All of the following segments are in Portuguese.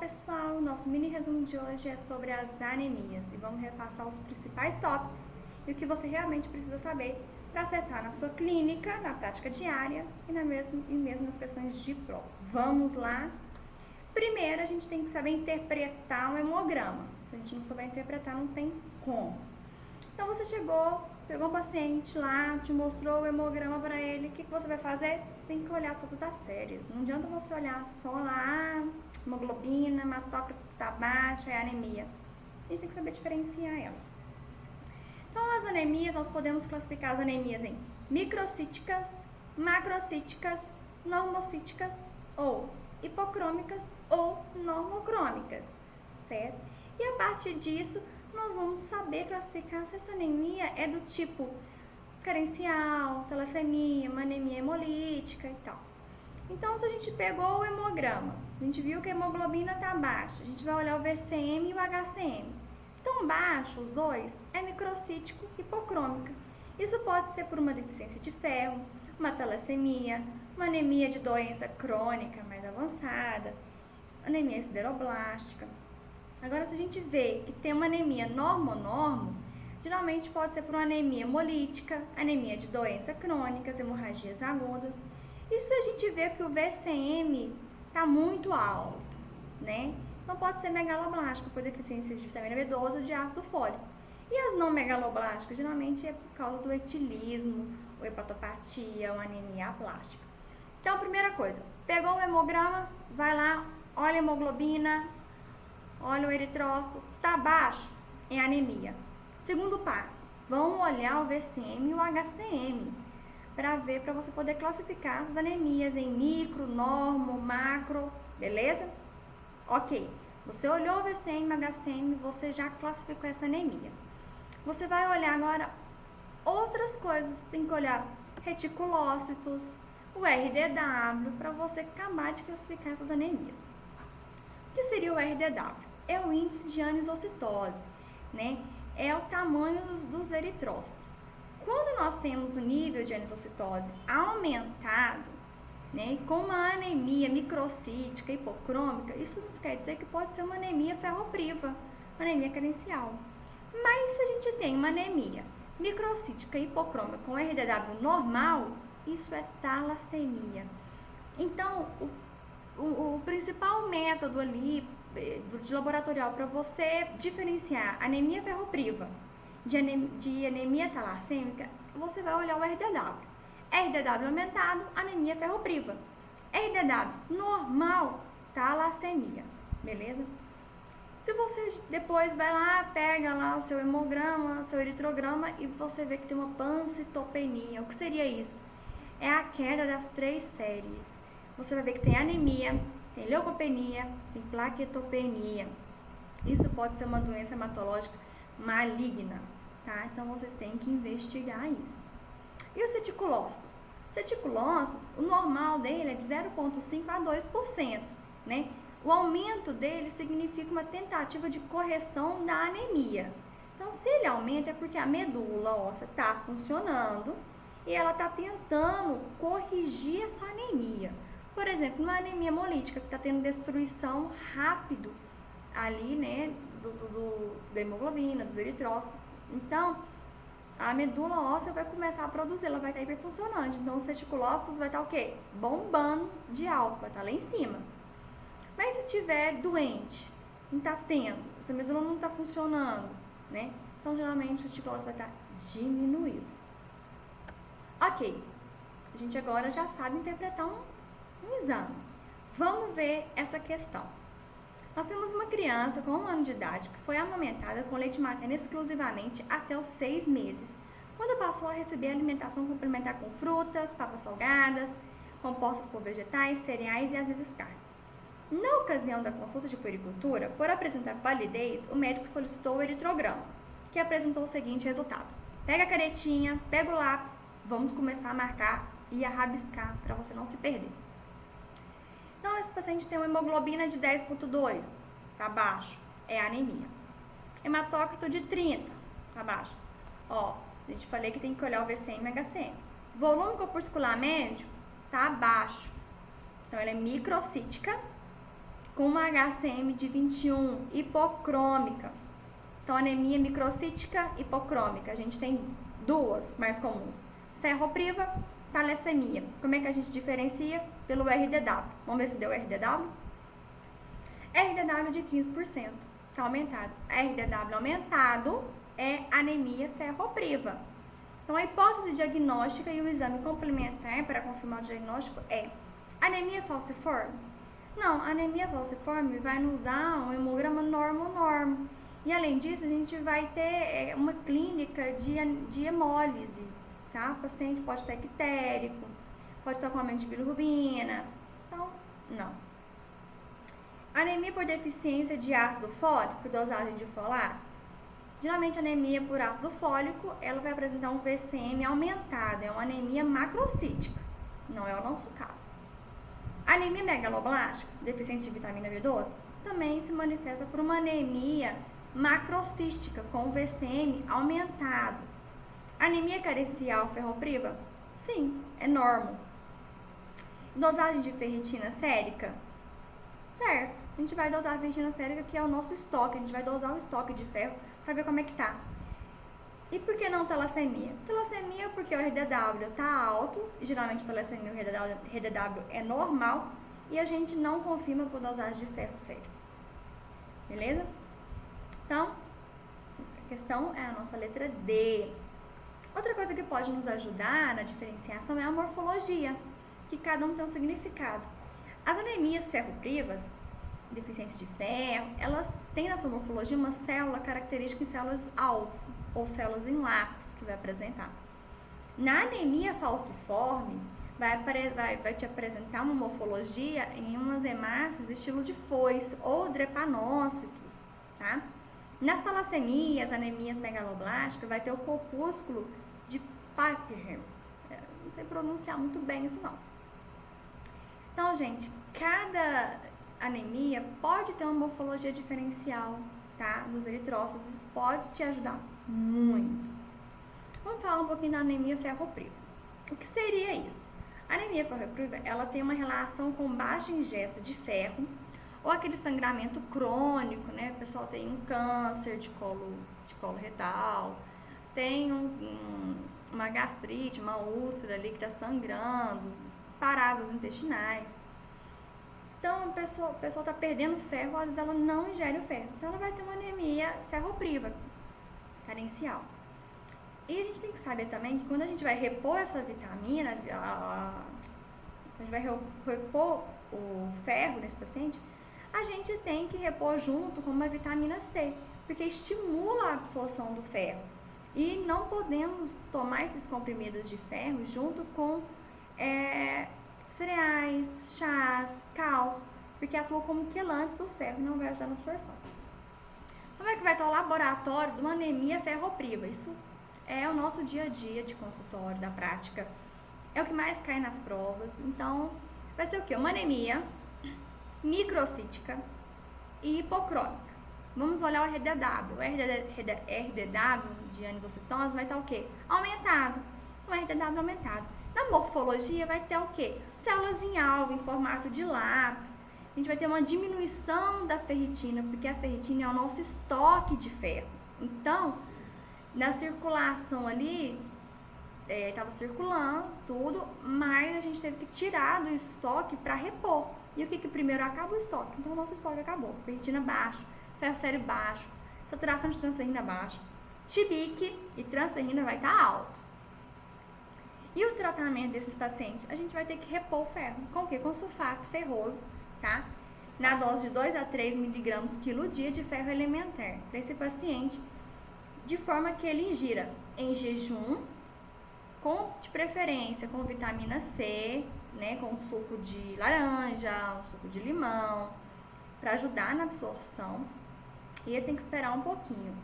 pessoal, nosso mini resumo de hoje é sobre as anemias e vamos repassar os principais tópicos e o que você realmente precisa saber para acertar na sua clínica, na prática diária e mesmo nas questões de prova. Vamos lá? Primeiro, a gente tem que saber interpretar um hemograma. Se a gente não souber interpretar, não tem como. Então, você chegou, pegou um paciente lá, te mostrou o hemograma para ele, o que você vai fazer? Você tem que olhar todas as séries. Não adianta você olhar só lá, hemoglobina, hematócrito tá baixo, é anemia. A gente tem que saber diferenciar elas. Então, as anemias, nós podemos classificar as anemias em microcíticas, macrocíticas, normocíticas ou hipocrômicas ou normocrômicas, certo? E a partir disso, nós vamos saber classificar se essa anemia é do tipo carencial, talassemia, uma anemia hemolítica e tal. Então, se a gente pegou o hemograma, a gente viu que a hemoglobina está baixa, a gente vai olhar o VCM e o HCM. Estão baixos os dois, é microcítico hipocrômica. Isso pode ser por uma deficiência de ferro, uma talassemia, uma anemia de doença crônica mais avançada, anemia sideroblástica. Agora, se a gente vê que tem uma anemia normo, geralmente pode ser por uma anemia hemolítica, anemia de doença crônicas, hemorragias agudas. Isso a gente vê que o VCM está muito alto, né? Então, pode ser megaloblástica por deficiência de vitamina B12 ou de ácido fólico. E as não megaloblásticas, geralmente é por causa do etilismo, ou hepatopatia, ou anemia aplástica. Então, primeira coisa, pegou o hemograma, vai lá, olha a hemoglobina, olha o eritrócito, tá baixo, é anemia. Segundo passo, vamos olhar o VCM e o HCM para ver, para você poder classificar as anemias em micro, normo, macro, beleza? Ok, você olhou o VCM e o HCM, você já classificou essa anemia. Você vai olhar agora outras coisas, tem que olhar reticulócitos, o RDW, para você acabar de classificar essas anemias. O que seria o RDW? É o índice de anisocitose, né? É o tamanho dos eritrócitos. Quando nós temos o nível de anisocitose aumentado, né, com uma anemia microcítica, hipocrômica, isso nos quer dizer que pode ser uma anemia ferropriva, uma anemia carencial. Mas se a gente tem uma anemia microcítica, hipocrômica com RDW normal, isso é talassemia. Então, o principal método ali de laboratorial para você diferenciar anemia ferropriva de anemia talassêmica, você vai olhar o RDW. RDW aumentado, anemia ferropriva. RDW normal, talassemia, beleza? Se você depois vai lá, pega lá o seu hemograma, seu eritrograma e você vê que tem uma pancitopenia, o que seria isso? É a queda das 3 séries. Você vai ver que tem anemia, tem leucopenia, tem plaquetopenia. Isso pode ser uma doença hematológica maligna, tá? Então, vocês têm que investigar isso. E os reticulócitos? Os reticulócitos, o normal dele é de 0,5% a 2%, né? O aumento dele significa uma tentativa de correção da anemia. Então, se ele aumenta é porque a medula óssea está funcionando e ela está tentando corrigir essa anemia. Por exemplo, uma anemia hemolítica que está tendo destruição rápido ali, né, da hemoglobina, dos eritrócitos. Então, a medula óssea vai começar a produzir, ela vai estar hiperfuncionando. Então, os reticulócitos vai estar o quê? Bombando de alto, vai estar lá em cima. Mas se tiver doente, não está tendo, essa medula não está funcionando, né? Então, geralmente, o reticulócito vai estar diminuído. Ok, a gente agora já sabe interpretar um exame. Vamos ver essa questão. Nós temos uma criança com 1 ano de idade que foi amamentada com leite materno exclusivamente até os 6 meses, quando passou a receber alimentação complementar com frutas, papas salgadas, compostas por vegetais, cereais e às vezes carne. Na ocasião da consulta de puericultura, por apresentar palidez, o médico solicitou o eritrograma, que apresentou o seguinte resultado. Pega a canetinha, pega o lápis, vamos começar a marcar e a rabiscar para você não se perder. Então, esse paciente tem uma hemoglobina de 10,2, tá baixo, é anemia. Hematócrito de 30, tá baixo. Ó, a gente falei que tem que olhar o VCM e o HCM. Volume corpuscular médio, tá baixo. Então, ela é microcítica com uma HCM de 21, hipocrômica. Então, anemia microcítica, hipocrômica. A gente tem duas mais comuns: ferropriva, talassemia. Como é que a gente diferencia? Pelo RDW. Vamos ver se deu RDW? RDW de 15%. Está aumentado. RDW aumentado é anemia ferropriva. Então, a hipótese diagnóstica e o exame complementar para confirmar o diagnóstico é anemia falciforme? Não, a anemia falciforme vai nos dar um hemograma normo. E além disso, a gente vai ter uma clínica de hemólise, tá? O paciente pode estar ictérico, pode estar com aumento de bilirrubina. Então, não. Anemia por deficiência de ácido fólico, dosagem de folato. Geralmente, anemia por ácido fólico, ela vai apresentar um VCM aumentado, é uma anemia macrocítica. Não é o nosso caso. Anemia megaloblástica, deficiência de vitamina B12, também se manifesta por uma anemia macrocística com VCM aumentado. Anemia carencial ferropriva? Sim, é normal. Dosagem de ferritina sérica? Certo, a gente vai dosar a ferritina sérica, que é o nosso estoque, a gente vai dosar o estoque de ferro para ver como é que tá. E por que não talassemia? Talassemia porque o RDW está alto, e geralmente talassemia, o RDW é normal, e a gente não confirma por dosagem de ferro sério. Beleza? Então, a questão é a nossa letra D. Outra coisa que pode nos ajudar na diferenciação é a morfologia, que cada um tem um significado. As anemias ferroprivas, deficiência de ferro, elas têm na sua morfologia uma célula característica em células-alvo, ou células em lápis, que vai apresentar. Na anemia falciforme, vai te apresentar uma morfologia em umas hemácias estilo de foice ou drepanócitos, tá? Nas talassemias, anemias megaloblásticas, vai ter o corpúsculo de Piperham. Não sei pronunciar muito bem isso não. Então, gente, cada anemia pode ter uma morfologia diferencial, tá? Dos eritrócitos, isso pode te ajudar muito. Vamos falar um pouquinho da anemia ferropriva. O que seria isso? A anemia ferropriva, ela tem uma relação com baixa ingesta de ferro ou aquele sangramento crônico, né? O pessoal tem um câncer de colo retal, tem uma gastrite, uma úlcera ali que está sangrando, parásitas intestinais. Então, a pessoa está perdendo ferro, às vezes ela não ingere o ferro. Então, ela vai ter uma anemia ferropriva, carencial. E a gente tem que saber também que quando a gente vai repor essa vitamina, a gente vai repor o ferro nesse paciente, a gente tem que repor junto com uma vitamina C, porque estimula a absorção do ferro. E não podemos tomar esses comprimidos de ferro junto com cereais, chás, cálcio, porque atua como quelantes do ferro e não vai ajudar na absorção. Como é que vai estar o laboratório de uma anemia ferropriva? Isso é o nosso dia a dia de consultório, da prática. É o que mais cai nas provas. Então, vai ser o quê? Uma anemia microcítica e hipocrômica. Vamos olhar o RDW. O RDW de anisocitose vai estar o quê? Aumentado. Um RDW aumentado. Na morfologia vai ter o quê? Células em alvo, em formato de lápis. A gente vai ter uma diminuição da ferritina, porque a ferritina é o nosso estoque de ferro. Então, na circulação ali, estava circulando tudo, mas a gente teve que tirar do estoque para repor. E o que primeiro acaba? O estoque. Então, o nosso estoque acabou. Ferritina baixo, ferro sério baixo, saturação de transferrina baixa, TBIC e transferrina vai estar alto. E o tratamento desses pacientes? A gente vai ter que repor o ferro. Com o quê? Com sulfato ferroso, tá? Na dose de 2 a 3 miligramas quilo dia de ferro elementar para esse paciente, de forma que ele ingira em jejum, de preferência com vitamina C, né, com suco de laranja, um suco de limão, para ajudar na absorção. E ele tem que esperar um pouquinho.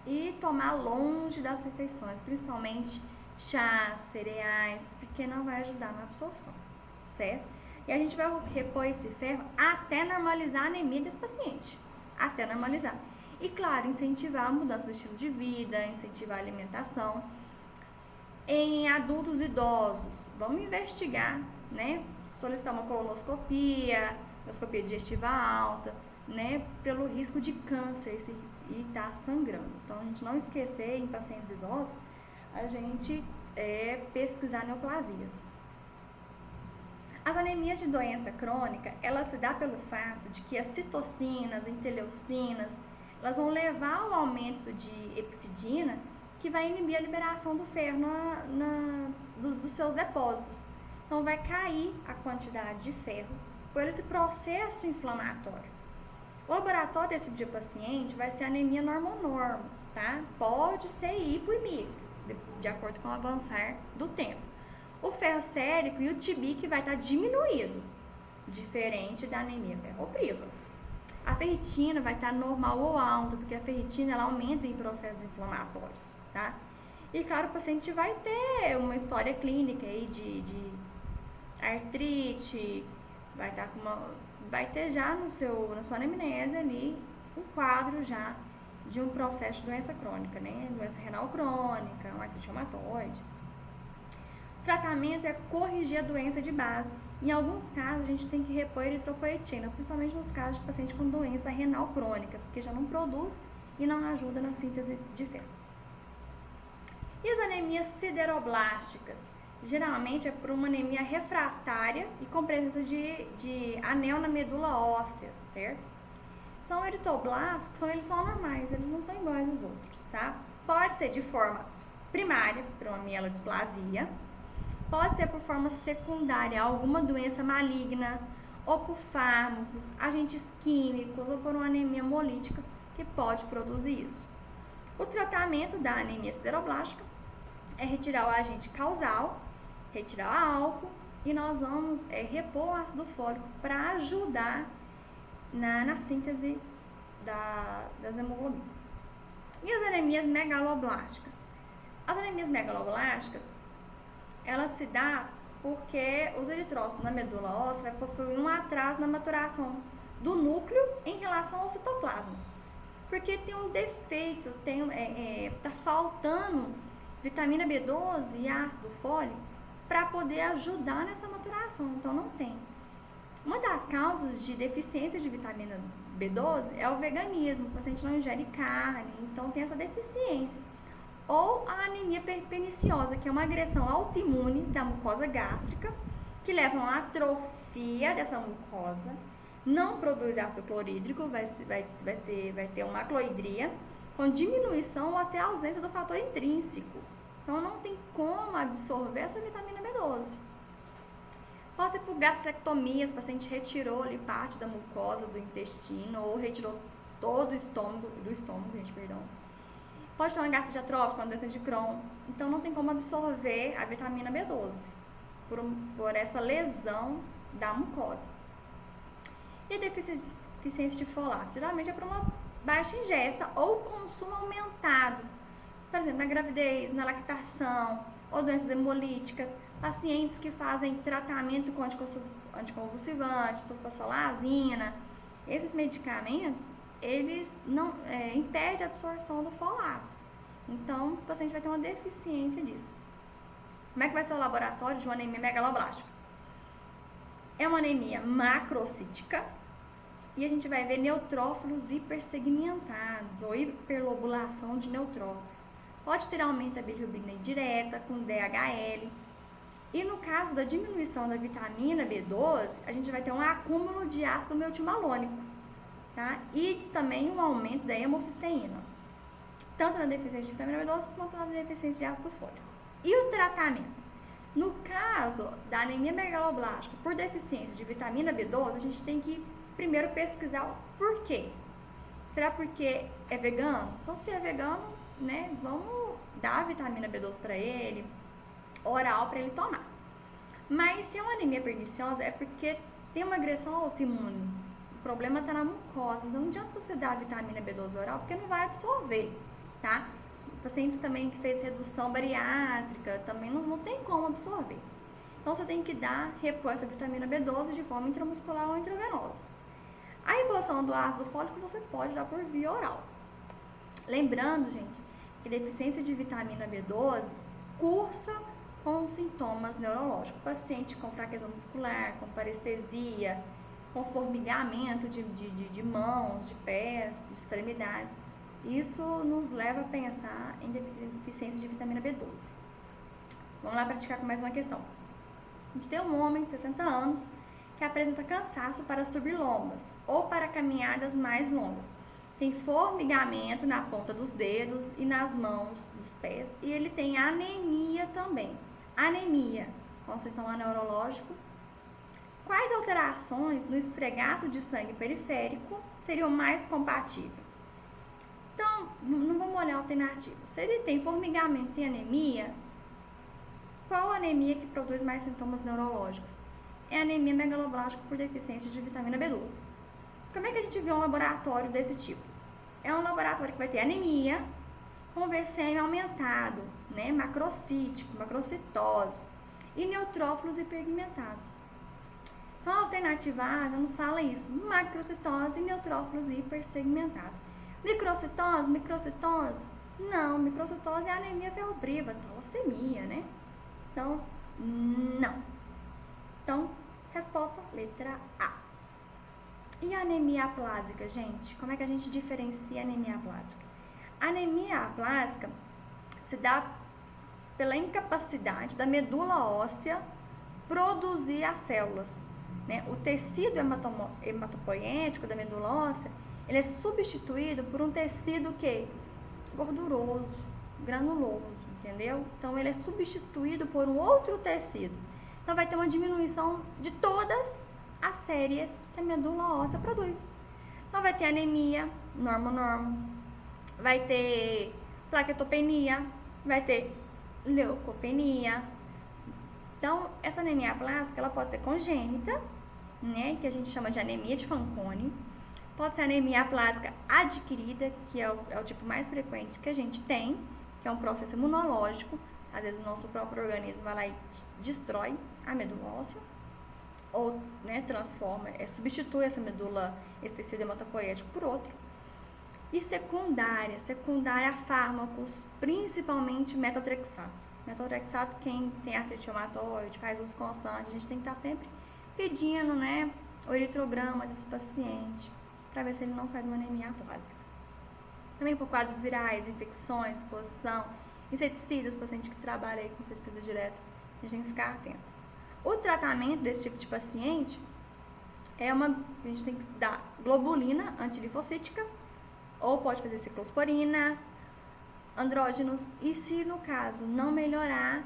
E tomar longe das refeições, principalmente chás, cereais, porque não vai ajudar na absorção, certo? E a gente vai repor esse ferro até normalizar a anemia desse paciente, até normalizar. E claro, incentivar a mudança do estilo de vida, incentivar a alimentação. Em adultos idosos, vamos investigar, né? Solicitar uma colonoscopia, endoscopia digestiva alta, né, pelo risco de câncer e tá sangrando. Então, a gente não esquecer em pacientes idosos, a gente pesquisar neoplasias. As anemias de doença crônica, ela se dá pelo fato de que as citocinas, interleucinas, elas vão levar ao aumento de epsidina, que vai inibir a liberação do ferro dos seus depósitos. Então, vai cair a quantidade de ferro por esse processo inflamatório. O laboratório desse tipo de paciente vai ser anemia normonormo, tá? Pode ser hipo e micro, de acordo com o avançar do tempo. O ferro sérico e o TB vai estar diminuído, diferente da anemia ferropriva. A ferritina vai estar normal ou alta, porque a ferritina ela aumenta em processos inflamatórios, tá? E claro, o paciente vai ter uma história clínica aí de artrite, vai ter já na sua anamnese ali um quadro já de um processo de doença crônica, né? Doença renal crônica, uma artrite reumatoide. O tratamento é corrigir a doença de base. Em alguns casos, a gente tem que repor eritropoetina, principalmente nos casos de paciente com doença renal crônica, porque já não produz e não ajuda na síntese de ferro. E as anemias sideroblásticas? Geralmente é por uma anemia refratária e com presença de anel na medula óssea, certo? São eritroblásticos, eles são anormais, eles não são iguais aos outros, tá? Pode ser de forma primária, por uma mielodisplasia, pode ser por forma secundária, alguma doença maligna, ou por fármacos, agentes químicos, ou por uma anemia hemolítica que pode produzir isso. O tratamento da anemia sideroblástica é retirar o agente causal, retirar álcool, e nós vamos repor o ácido fólico para ajudar na síntese das hemoglobinas. E as anemias megaloblásticas? As anemias megaloblásticas, ela se dá porque os eritrócitos na medula óssea vai possuir um atraso na maturação do núcleo em relação ao citoplasma. Porque tem um defeito, tá faltando vitamina B12 e ácido fólico para poder ajudar nessa maturação, então não tem. Uma das causas de deficiência de vitamina B12 é o veganismo, o paciente não ingere carne, então tem essa deficiência. Ou a anemia perniciosa, que é uma agressão autoimune da mucosa gástrica, que leva a uma atrofia dessa mucosa, não produz ácido clorídrico, vai ter uma macloidria, com diminuição ou até ausência do fator intrínseco. Então, não tem como absorver essa vitamina B12. Pode ser por gastrectomia, o paciente retirou ali parte da mucosa do intestino, ou retirou todo o estômago, Pode ter uma gastrite atrófica, uma doença de Crohn. Então, não tem como absorver a vitamina B12 por essa lesão da mucosa. E a deficiência de folato? Geralmente é por uma baixa ingesta ou consumo aumentado. Por exemplo, na gravidez, na lactação, ou doenças hemolíticas, pacientes que fazem tratamento com anticonvulsivante, sulfasalazina. Esses medicamentos, eles não impedem a absorção do folato. Então, o paciente vai ter uma deficiência disso. Como é que vai ser o laboratório de uma anemia megaloblástica? É uma anemia macrocítica e a gente vai ver neutrófilos hipersegmentados ou hiperlobulação de neutrófilos. Pode ter aumento da bilirrubina indireta com DHL. E no caso da diminuição da vitamina B12, a gente vai ter um acúmulo de ácido metilmalônico, tá? E também um aumento da hemocisteína, tanto na deficiência de vitamina B12 quanto na deficiência de ácido fólico. E o tratamento? No caso da anemia megaloblástica por deficiência de vitamina B12, a gente tem que primeiro pesquisar o porquê. Será porque é vegano? Então, se é vegano, né, vamos dar a vitamina B12 para ele, oral para ele tomar. Mas se é uma anemia perniciosa, é porque tem uma agressão autoimune. O problema está na mucosa. Então, não adianta você dar a vitamina B12 oral, porque não vai absorver, tá? Pacientes também que fez redução bariátrica, também não tem como absorver. Então, você tem que repor essa vitamina B12 de forma intramuscular ou intravenosa. A reposição do ácido fólico você pode dar por via oral. Lembrando, gente, que deficiência de vitamina B12 cursa com sintomas neurológicos. Paciente com fraqueza muscular, com parestesia, com formigamento de mãos, de pés, de extremidades. Isso nos leva a pensar em deficiência de vitamina B12. Vamos lá praticar com mais uma questão. A gente tem um homem de 60 anos que apresenta cansaço para subir lombas ou para caminhadas mais longas. Tem formigamento na ponta dos dedos e nas mãos dos pés, e ele tem anemia também. Anemia, com sintoma neurológico. Quais alterações no esfregaço de sangue periférico seriam mais compatíveis? Então, não vamos olhar a alternativa. Se ele tem formigamento e anemia, qual anemia que produz mais sintomas neurológicos? É a anemia megaloblástica por deficiência de vitamina B12. Como é que a gente vê um laboratório desse tipo? É um laboratório que vai ter anemia com VCM aumentado, né? Macrocítico, macrocitose e neutrófilos hiperpigmentados. Então, a alternativa A já nos fala isso: macrocitose e neutrófilos hipersegmentados. Microcitose? Não, microcitose é anemia ferropriva, talassemia, né? Então, não. Então, resposta letra A. E a anemia aplásica, gente? Como é que a gente diferencia a anemia aplásica? A anemia aplásica se dá pela incapacidade da medula óssea produzir as células, né? O tecido hematopoético da medula óssea, ele é substituído por um tecido que gorduroso, granuloso, entendeu? Então, ele é substituído por um outro tecido. Então, vai ter uma diminuição de todas as séries que a medula óssea produz. Então, vai ter anemia, normo, vai ter plaquetopenia, vai ter leucopenia. Então, essa anemia aplásica, ela pode ser congênita, né, que a gente chama de anemia de Fanconi. Pode ser anemia aplásica adquirida, que é o tipo mais frequente que a gente tem, que é um processo imunológico. Às vezes o nosso próprio organismo vai lá e destrói a medula óssea, ou, né, transforma, substitui esse tecido hematopoético por outro. E secundária a fármacos, principalmente metotrexato. Metotrexato, quem tem artrite reumatoide, faz uso constante, a gente tem que estar sempre pedindo, né, o eritrograma desse paciente, para ver se ele não faz uma anemia aplásica. Também por quadros virais, infecções, exposição, inseticidas, paciente que trabalha aí com inseticida direto, a gente tem que ficar atento. O tratamento desse tipo de paciente a gente tem que dar globulina antilifocítica, ou pode fazer ciclosporina, andrógenos, e se no caso não melhorar,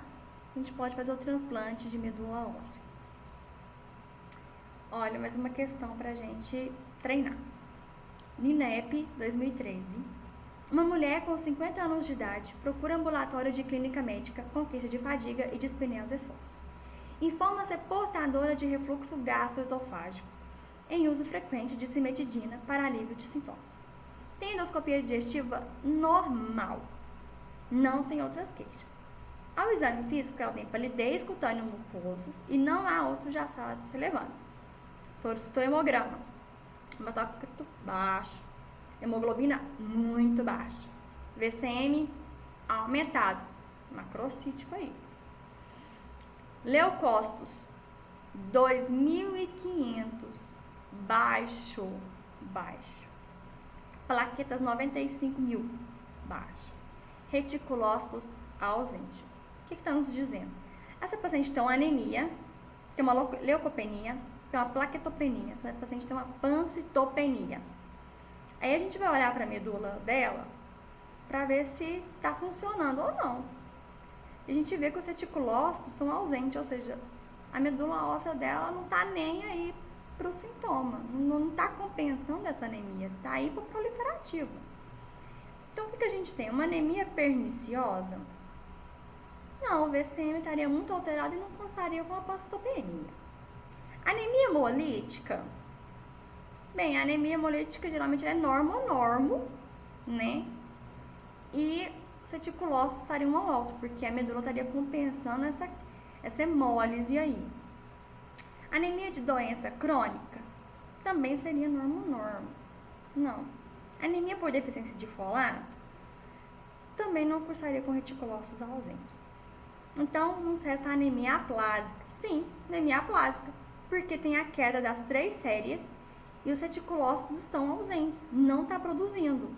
a gente pode fazer o transplante de medula óssea. Olha, mais uma questão pra gente treinar. INEP 2013. Uma mulher com 50 anos de idade procura ambulatório de clínica médica com queixa de fadiga e dispneia aos esforços. Informa ser portadora de refluxo gastroesofágico, em uso frequente de cimetidina para alívio de sintomas. Tem endoscopia digestiva normal. Não tem outras queixas. Ao exame físico, ela tem palidez cutânea mucosos e não há outros achados relevantes. Solicitou hemograma. Hematócrito baixo. Hemoglobina muito baixa. VCM aumentado. Macrocítico aí. Leucócitos 2.500. Baixo. Plaquetas 95.000. Baixo. Reticulócitos ausente. O que está nos dizendo? Essa paciente tem uma anemia, tem uma leucopenia, tem uma plaquetopenia, essa paciente tem uma pancitopenia. Aí a gente vai olhar para a medula dela para ver se está funcionando ou não. E a gente vê que os reticulócitos estão ausentes, ou seja, a medula óssea dela não está nem aí para o sintoma, não está compensando essa anemia, está aí para o proliferativo. Então, o que a gente tem? Uma anemia perniciosa? Não, o VCM estaria muito alterado e não cursaria com a pancitopenia. Anemia hemolítica? Bem, a anemia hemolítica geralmente é normo, né? E os reticulócitos estariam ao alto, porque a medula estaria compensando essa hemólise aí. Anemia de doença crônica? Também seria normo. Não. Anemia por deficiência de folato? Também não cursaria com reticulócitos ausentes. Então, nos resta a anemia aplásica. Sim, anemia aplásica. porque tem a queda das 3 séries e os reticulócitos estão ausentes, não está produzindo.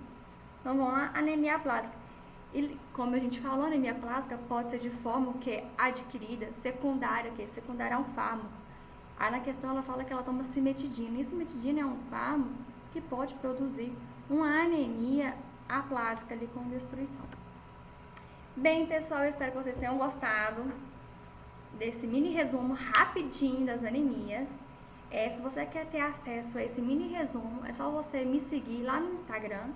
Então vamos lá, anemia plástica. E, como a gente falou, a anemia plástica pode ser de forma que adquirida, secundária, que secundária é um fármaco. Aí na questão ela fala que ela toma cimetidina, e cimetidina é um fármaco que pode produzir uma anemia aplásica ali com destruição. Bem, pessoal, eu espero que vocês tenham gostado desse mini resumo rapidinho das anemias. Se você quer ter acesso a esse mini resumo, é só você me seguir lá no Instagram,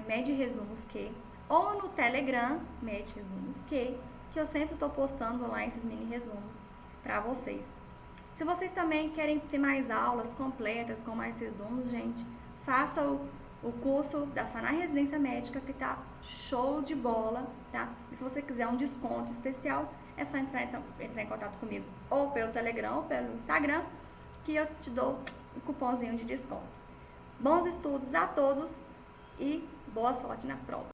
MedResumosQ, ou no Telegram, MedResumosQ, que eu sempre estou postando lá esses mini resumos para vocês. Se vocês também querem ter mais aulas completas com mais resumos, gente, faça o curso da Sanai Residência Médica, que tá show de bola, tá? E se você quiser um desconto especial, é só entrar em contato comigo ou pelo Telegram ou pelo Instagram, que eu te dou um cupomzinho de desconto. Bons estudos a todos e boa sorte nas provas!